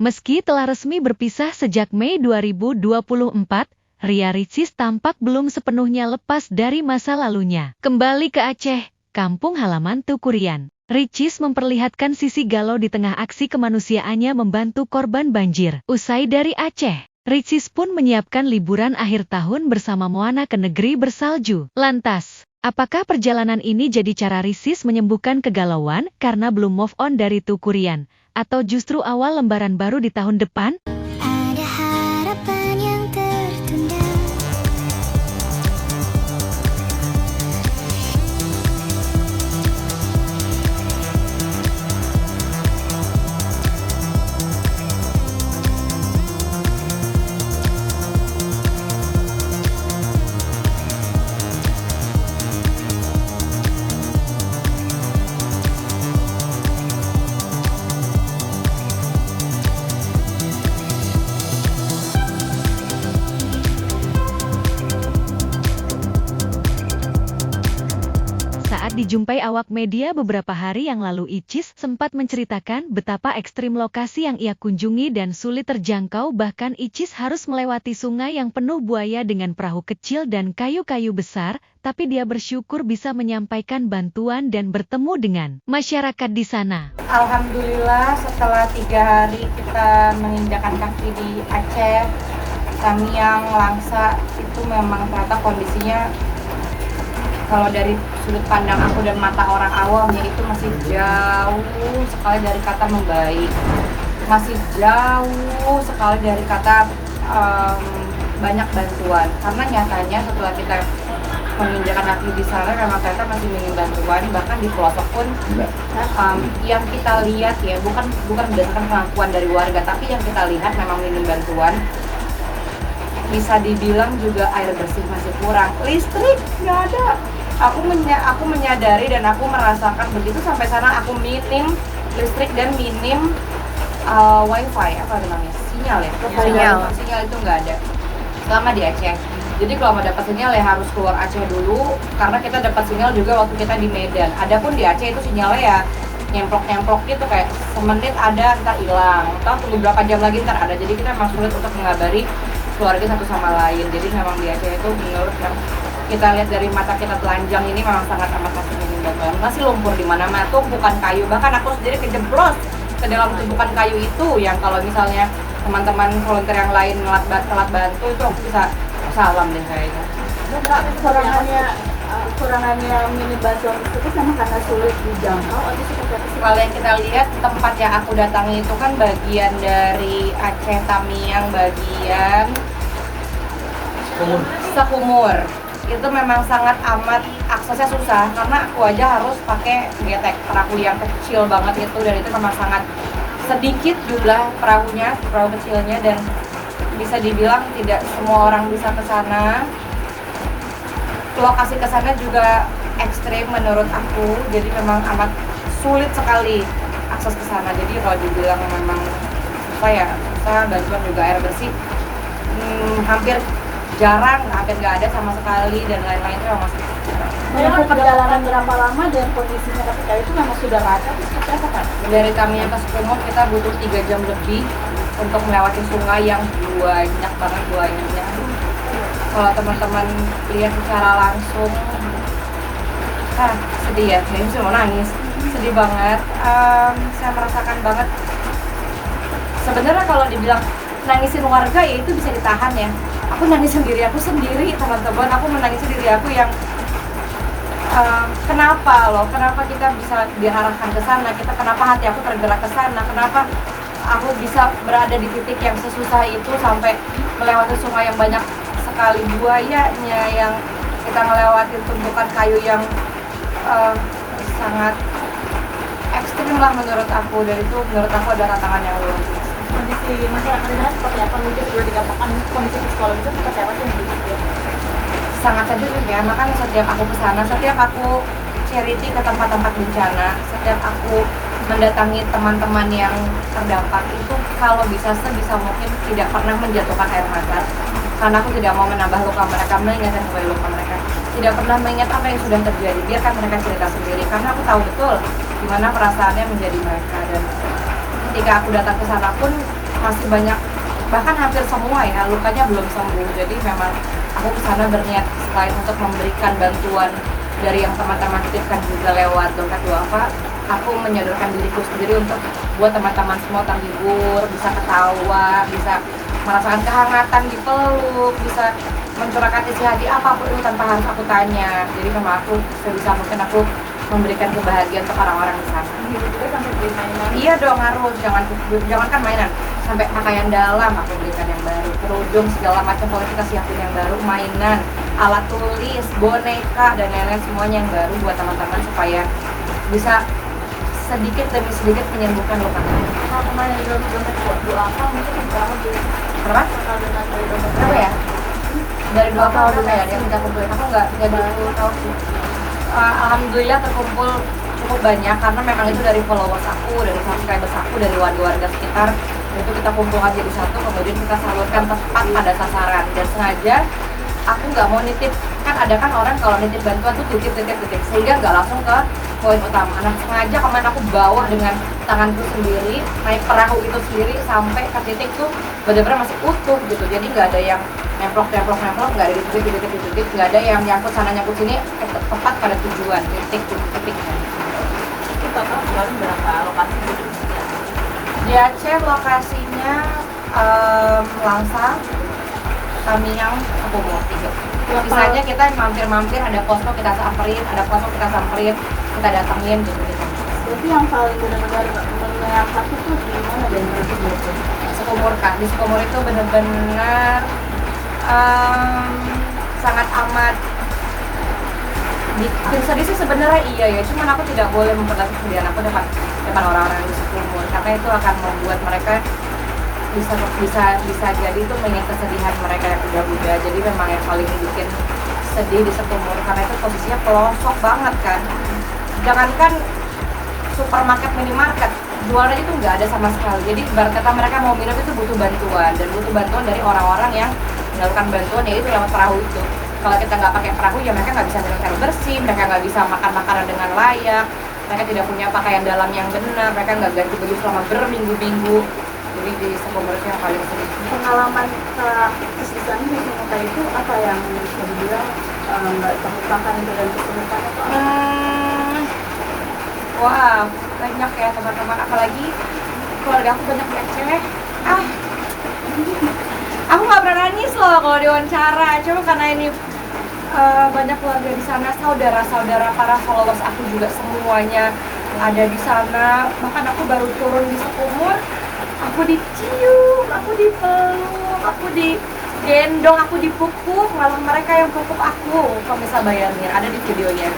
Meski telah resmi berpisah sejak Mei 2024, Ria Ricis tampak belum sepenuhnya lepas dari masa lalunya. Kembali ke Aceh, kampung halaman Tukurian, Ricis memperlihatkan sisi galau di tengah aksi kemanusiaannya membantu korban banjir. Usai dari Aceh, Ricis pun menyiapkan liburan akhir tahun bersama Moana ke negeri bersalju. Lantas, apakah perjalanan ini jadi cara Ricis menyembuhkan kegalauan karena belum move on dari Tukurian? Atau justru awal lembaran baru di tahun depan? Ada harapan yang tertunda. Saat dijumpai awak media beberapa hari yang lalu, Icis sempat menceritakan betapa ekstrim lokasi yang ia kunjungi dan sulit terjangkau, bahkan Icis harus melewati sungai yang penuh buaya dengan perahu kecil dan kayu-kayu besar, tapi dia bersyukur bisa menyampaikan bantuan dan bertemu dengan masyarakat di sana. Alhamdulillah setelah 3 hari kita menginjakan kaki di Aceh, Tamiang, Langsa, itu memang ternyata kondisinya kalau dari sudut pandang aku dan mata orang awam ya itu masih jauh sekali dari kata membaik, masih jauh sekali dari kata banyak bantuan. Karena nyatanya setelah kita menginjakan kaki di sana memang ternyata masih minim bantuan, bahkan di pelosok pun yang kita lihat ya bukan berdasarkan pengakuan dari warga, tapi yang kita lihat memang minim bantuan. Bisa dibilang juga air bersih masih kurang, listrik nggak ada. Aku menyadari dan aku merasakan begitu sampai sana. Aku minim listrik dan minim wifi, apa namanya, sinyal ya. Sinyal itu nggak ada selama di Aceh. Jadi kalau mau dapat sinyal ya harus keluar Aceh dulu, karena kita dapat sinyal juga waktu kita di Medan. Adapun di Aceh itu sinyalnya ya nyemplok gitu, kayak semenit ada ntar hilang, atau tunggu berapa jam lagi ntar ada. Jadi kita memang sulit untuk mengabari keluarga satu sama lain. Jadi memang di Aceh itu menurut yang kita lihat dari mata kita telanjang ini memang sangat amat masih minim bantuan. Masih lumpur di mana-mana, tumpukan kayu, bahkan aku sendiri kejeblos ke dalam tumpukan kayu itu, yang kalau misalnya teman-teman volunteer yang lain telat bantu itu aku bisa salam deh kayaknya. Kurangannya minim bantuan itu sama karena sulit dijangkau atau seperti apa? Kalau yang kita lihat tempat yang aku datangi itu kan bagian dari Aceh Tamiang, bagian Sekumur. Itu memang sangat amat aksesnya susah, karena aku aja harus pakai getek perahu yang kecil banget itu, dan itu memang sangat sedikit jumlah perahu kecilnya, dan bisa dibilang tidak semua orang bisa ke sana. Lokasi ke sana juga ekstrim menurut aku, jadi memang amat sulit sekali akses ke sana. Jadi kalau dibilang memang susah, bantuan juga air bersih hampir jarang, hampir nggak ada sama sekali, dan lain-lain itu masih Menempuh perjalanan berapa lama dan kondisinya ketika itu memang sudah rata atau seperti apa kan? dari Tamiang ke Sekumur kita butuh 3 jam lebih untuk melewati sungai yang banyak banget buayanya. Kalau teman-teman lihat secara langsung, sedih ya, saya bisa mau nangis, sedih banget. Saya merasakan banget. Sebenarnya kalau dibilang nangisin warga ya itu bisa ditahan ya. Aku nangis sendiri teman-teman. Aku menangis diri aku yang kenapa kita bisa diarahkan ke sana, kenapa hati aku tergerak ke sana, kenapa aku bisa berada di titik yang sesusah itu sampai melewati sungai yang banyak sekali buayanya, yang kita ngelewatin tumpukan kayu yang sangat ekstrim lah menurut aku, dan itu menurut aku ada tantangan yang luar biasa. Kondisi masyarakat di sana seperti apa? Mungkin sudah dikatakan kondisi psikologis itu seperti apa sih yang dibutuhkan? Sangat sedih ya, makanya setiap aku ke sana, setiap aku charity ke tempat-tempat bencana, setiap aku mendatangi teman-teman yang terdampak itu, kalau bisa sebisa mungkin tidak pernah menjatuhkan air mata, karena aku tidak mau menambah luka mereka, mengingatkan kembali luka mereka. Tidak pernah mengingat apa yang sudah terjadi, biarkan mereka cerita sendiri, karena aku tahu betul gimana perasaannya menjadi mereka. Dan ketika aku datang ke sana pun masih banyak, bahkan hampir semua ya lukanya belum sembuh. Jadi memang aku kesana berniat selain untuk memberikan bantuan dari yang teman-teman titipkan juga lewat dompet duafa, aku menyodorkan diriku sendiri untuk buat teman-teman semua terhibur, bisa ketawa, bisa merasakan kehangatan di peluk, bisa mencurahkan isi hati apapun itu tanpa harus aku tanya. Jadi memang aku sebisa mungkin aku memberikan kebahagiaan untuk orang-orang di sana. Gitu juga sampai beli mainan. Iya dong, harus, jangan kan mainan, sampai pakaian dalam aku belikan yang baru, kerudung segala macam, kalau kita siapin yang baru, mainan, alat tulis, boneka dan lain-lain, semuanya yang baru buat teman-teman supaya bisa sedikit demi sedikit menyembuhkan luka. Kalau kemarin di dompet duafa mungkin berapa beli? Berapa? Kalau donat dari dompet Berapa ya? Dari 2 tahun ya dia minta kumpulin, aku nggak dulu tahu sih. Alhamdulillah terkumpul cukup banyak karena memang itu dari followers aku, dari subscribers aku, dari warga-warga sekitar. Itu kita kumpulkan jadi satu, kemudian kita salurkan tepat pada sasaran. Dan sengaja aku nggak mau nitip, kan ada kan orang kalau nitip bantuan tuh titip sehingga nggak langsung ke poin utama. Nah sengaja kemarin aku bawa dengan tanganku sendiri, naik perahu itu sendiri sampai ke titik tuh benar-benar masih utuh gitu. Jadi nggak ada yang nemplok, nggak ada di titik, nggak ada yang nyangkut sana nyangkut sini, tepat pada tujuan, titiknya. itu total kemarin berapa lokasi? Di Aceh lokasinya Langsang, Tamiang, Sukumur, 3. Sisanya kita mampir-mampir, ada posko kita samperin, kita datengin gitu. Berarti yang paling benar-benar menyerap itu di mana dan berarti Sukumur kan, di Sukumur itu benar-benar sangat amat sedih sih sebenarnya, iya ya, cuman aku tidak boleh memperlihatkan kesedihan aku depan orang-orang di Sukumur karena itu akan membuat mereka bisa jadi itu mengingat kesedihan mereka yang udah. Jadi memang yang paling bikin sedih di Sukumur karena itu posisinya pelosok banget kan, jangankan supermarket, minimarket, jualan itu nggak ada sama sekali. Jadi ibarat kata mereka mau minum itu butuh bantuan, dan butuh bantuan dari orang-orang yang menyalurkan bantuan, yaitu lewat perahu itu. Kalau kita nggak pakai perahu ya mereka nggak bisa minum air bersih, mereka nggak bisa makan makanan dengan layak, mereka tidak punya pakaian dalam yang benar, mereka nggak ganti baju selama berminggu-minggu. Jadi di Sukumur itu yang paling sedih. pengalaman kesulitan di Sumatera itu apa yang bisa dibilang nggak terlupakan itu dan kesulitan atau apa? Wah, banyak ya teman-teman, apalagi keluarga aku banyak di Aceh. Aku nggak pernah nangis loh kalau diwawancara, cuma karena ini banyak keluarga di sana, saudara-saudara, para followers aku juga semuanya ada di sana. Bahkan aku baru turun di Sukumur, aku dicium, aku dipeluk, aku digendong, aku dipupuk, malah mereka yang pupuk aku. Kalau bisa bayangin, ada di videonya.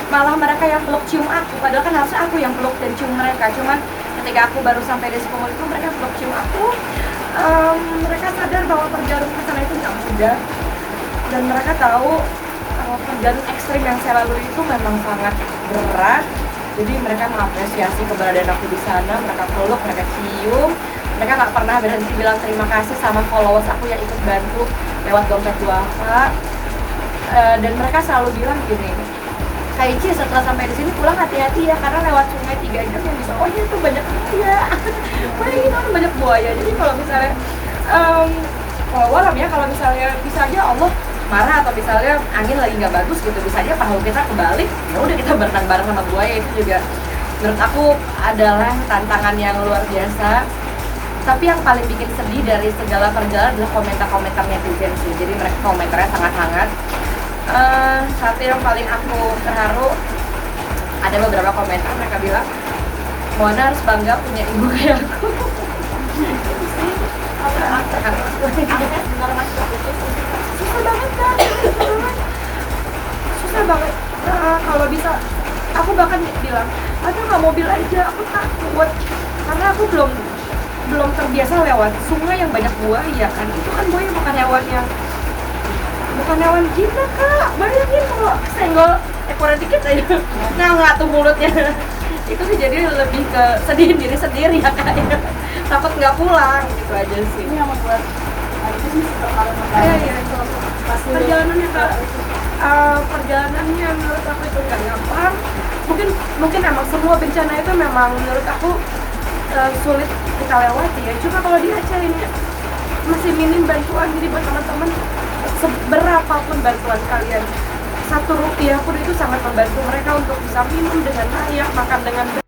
Malah mereka yang peluk cium aku, padahal kan harusnya aku yang peluk dan cium mereka. Cuman ketika aku baru sampai di Sukumur itu, mereka peluk cium aku. Mereka sadar bahwa perjalanan ke sana itu nggak mudah, dan mereka tahu perjalanan ekstrim yang saya lalui itu memang sangat berat. Jadi mereka mengapresiasi keberadaan aku di sana, mereka peluk, mereka cium, mereka nggak pernah berhenti bilang terima kasih sama followers aku yang ikut bantu lewat dompet duafa. Dan mereka selalu bilang gini, Kak Ici setelah sampai di sini pulang hati-hati ya, karena lewat sungai 3 jam yang bisa, oh iya tuh banyak buaya, bayangin orang banyak buaya. Jadi kalau misalnya walam ya, kalau misalnya bisa aja Allah marah atau misalnya angin lagi nggak bagus gitu, bisa aja perahu kita kebalik, ya udah kita berenang bareng sama buaya. Itu juga menurut aku adalah tantangan yang luar biasa. Tapi yang paling bikin sedih dari segala perjalanan adalah komentar-komentar netizen sih. Jadi mereka komentarnya sangat hangat. Satu yang paling aku terharu, ada beberapa komentar mereka bilang, Mona harus bangga punya ibu kayak aku. Susah banget kan, susah banget. Kalau bisa, aku bahkan bilang, ada nggak mobil aja, aku takut karena aku belum terbiasa lewat sungai yang banyak buaya kan. Itu kan buaya bukan hewan gila Kak, bayangin kalau senggol ekornya dikit aja nggak tuh mulutnya. Itu sih jadi lebih ke sedihin diri sendiri ya Kak ya. Takut nggak pulang gitu aja sih. Ini yang membuat itu sih Iya itu perjalanannya Kak. Perjalanannya menurut aku itu nggak gampang. Mungkin emang semua bencana itu memang menurut aku sulit kita lewati ya. Cuma kalau di Aceh ini masih minim bantuan, jadi buat teman-teman seberapapun bantuan kalian, 1 rupiah pun itu sangat membantu mereka untuk bisa minum dengan layak, makan dengan